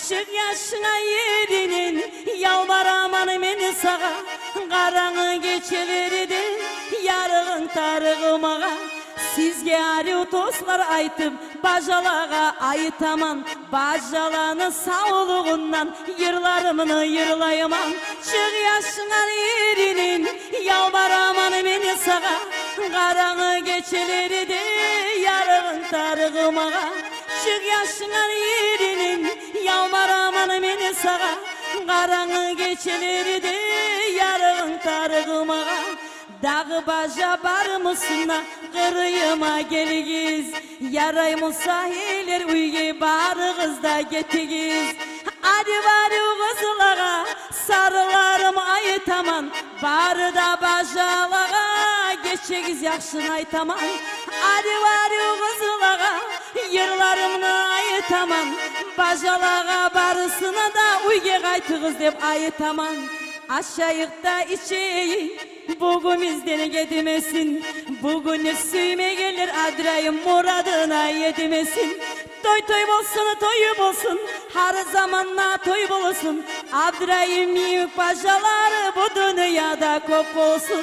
çık yaşına yerinin, yalvaramam meni sağa. Karağı geçeverdi yarığın tarığımağa. Sizge arı dostlar aytıp bajalağa aytaman. Bajalanı sağlığından yırlarımını yırlayman. Çık yaşına yerinin, yalvaramam meni sağa. Karağı geçeverdi yarığın tarığımağa. Çık yaşına yerinin, yalvaramam meni sağa. Karağı geçeverdi yarığın tarığımağa. Dağı baja bar mısına kırıyıma gelgiz. Yaray musahiller uyge barığızda getigiz. Hadi bari kızılağa sarılarım aytaman. Barı da bajalağa geçegiz yakşın aytaman. Hadi bari kızılağa yırlarımını aytaman. Bajalağa barısına da uyge kaytığız dep aytaman. Aşağıda içeyi bugün bizden gidemesin. Bugün süyme gelir adrayım muradına yedemesin. Toy toy bolsun toyu bolsun, her zamanla toy bolsun. Abdrayım yük paşaları bu dünyada kop olsun.